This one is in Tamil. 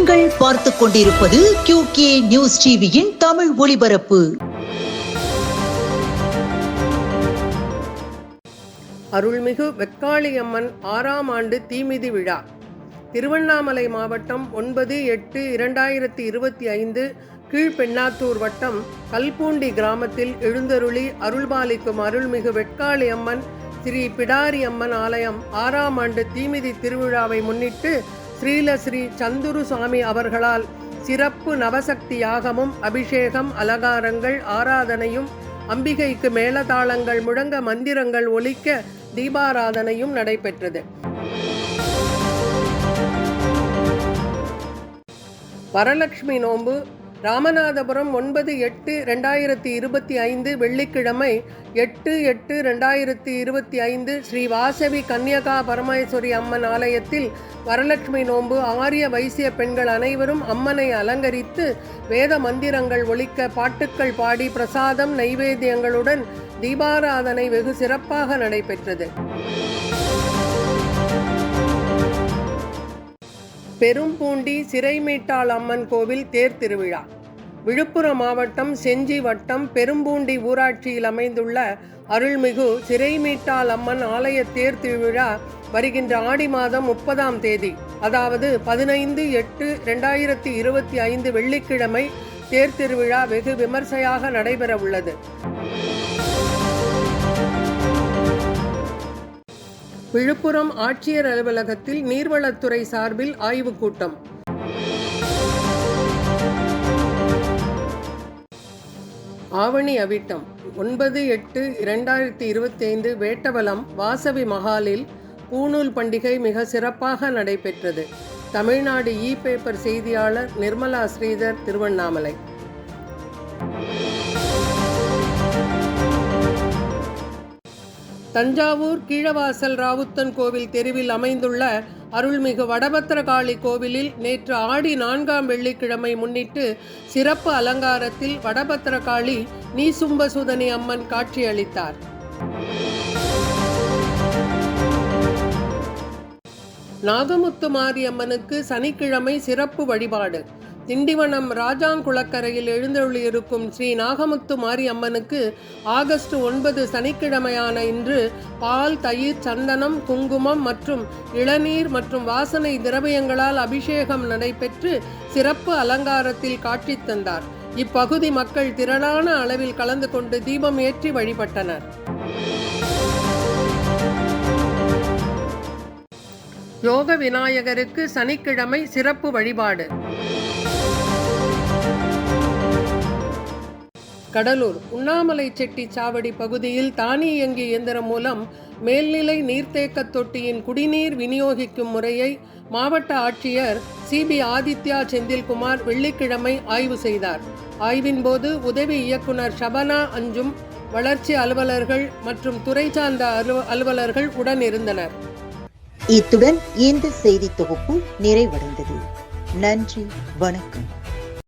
நீங்கள் பார்த்துக் கொண்டிருப்பது QK நியூஸ் டிவியின் தமிழ் ஒளிபரப்பு. அருள்மிகு வெக்காளியம்மன் 6ஆம் ஆண்டு தீமிதி விழா திருவண்ணாமலை மாவட்டம் 9/8/2025 கீழ்பெண்ணாத்தூர் வட்டம் கல்பூண்டி கிராமத்தில் எழுந்தருளி அருள்பாலிக்கும் அருள்மிகு வெக்காளியம்மன் ஸ்ரீ பிடாரி அம்மன் ஆலயம் 6ஆம் ஆண்டு தீமிதி திருவிழாவை முன்னிட்டு ஸ்ரீ சந்துரு சுவாமி அவர்களால் சிறப்பு நவசக்தி யாகமும் அபிஷேகம் அலங்காரங்கள் ஆராதனையும் அம்பிகைக்கு மேளதாளங்கள் முழங்க மந்திரங்கள் ஒலிக்க தீபாராதனையும் நடைபெற்றது. வரலட்சுமி நோன்பு ராமநாதபுரம் 9/8/2025 வெள்ளிக்கிழமை 8/8/2025 ஸ்ரீ வாசவி கன்னியகா பரமேஸ்வரி அம்மன் ஆலயத்தில் வரலட்சுமி நோன்பு ஆரிய வைசிய பெண்கள் அனைவரும் அம்மனை அலங்கரித்து வேத மந்திரங்கள் ஒலிக்க பாட்டுக்கள் பாடி பிரசாதம் நைவேத்தியங்களுடன் தீபாராதனை வெகு சிறப்பாக நடைபெற்றது. பெரும்பூண்டி சிறைமீட்டாள் அம்மன் கோவில் தேர் திருவிழா விழுப்புரம் மாவட்டம் செஞ்சி வட்டம் பெரும்பூண்டி ஊராட்சியில் அமைந்துள்ள அருள்மிகு சிறைமீட்டாள் அம்மன் ஆலய தேர் திருவிழா வருகின்ற ஆடி மாதம் 30ஆம் தேதி அதாவது 15/8/2025 வெள்ளிக்கிழமை தேர் திருவிழா வெகு விமர்சையாக நடைபெற உள்ளது. விழுப்புரம் ஆட்சியர் அலுவலகத்தில் நீர்வளத்துறை சார்பில் ஆய்வுக் கூட்டம். ஆவணி அவிட்டம் 9/8/2025 வேட்டவலம் வாசவி மஹாலில் பூணூல் பண்டிகை மிக சிறப்பாக நடைபெற்றது. தமிழ்நாடு பேப்பர் செய்தியாளர் நிர்மலா ஸ்ரீதர், திருவண்ணாமலை. தஞ்சாவூர் கீழவாசல் ராவுத்தன் கோவில் தெருவில் அமைந்துள்ள அருள்மிகு வடபத்திரகாளி கோவிலில் நேற்று ஆடி 4ஆம் வெள்ளிக்கிழமை முன்னிட்டு சிறப்பு அலங்காரத்தில் வடபத்திரகாளி நீசும்பசுதனி அம்மன் காட்சியளித்தார். நாகமுத்து மாரியம்மனுக்கு சனிக்கிழமை சிறப்பு வழிபாடு. திண்டிவனம் ராஜாங்குளக்கரையில் எழுந்தருளியிருக்கும் ஸ்ரீ நாகமுத்து மாரியம்மனுக்கு ஆகஸ்ட் 9 சனிக்கிழமையான இன்று பால், தயிர், சந்தனம், குங்குமம் மற்றும் இளநீர் மற்றும் வாசனை திரவியங்களால் அபிஷேகம் நடைபெற்று சிறப்பு அலங்காரத்தில் காட்சி தந்தார். இப்பகுதி மக்கள் திரளான அளவில் கலந்து கொண்டு தீபம் ஏற்றி வழிபட்டனர். யோக விநாயகருக்கு சனிக்கிழமை சிறப்பு வழிபாடு. கடலூர் உண்ணாமலை செட்டி சாவடி பகுதியில் தானியங்கி இயந்திரம் மூலம் மேல்நிலை நீர்த்தேக்க தொட்டியின் குடிநீர் விநியோகிக்கும் முறையை மாவட்ட ஆட்சியர் CB ஆதித்யா செந்தில்குமார் வெள்ளிக்கிழமை ஆய்வு செய்தார். ஆய்வின் போது உதவி இயக்குனர் ஷபனா அஞ்சும், வளர்ச்சி அலுவலர்கள் மற்றும் துறை சார்ந்த அலுவலர்கள் உடன் இருந்தனர். இத்துடன் இந்த செய்தி தொகுப்பு நிறைவடைந்தது. நன்றி, வணக்கம்.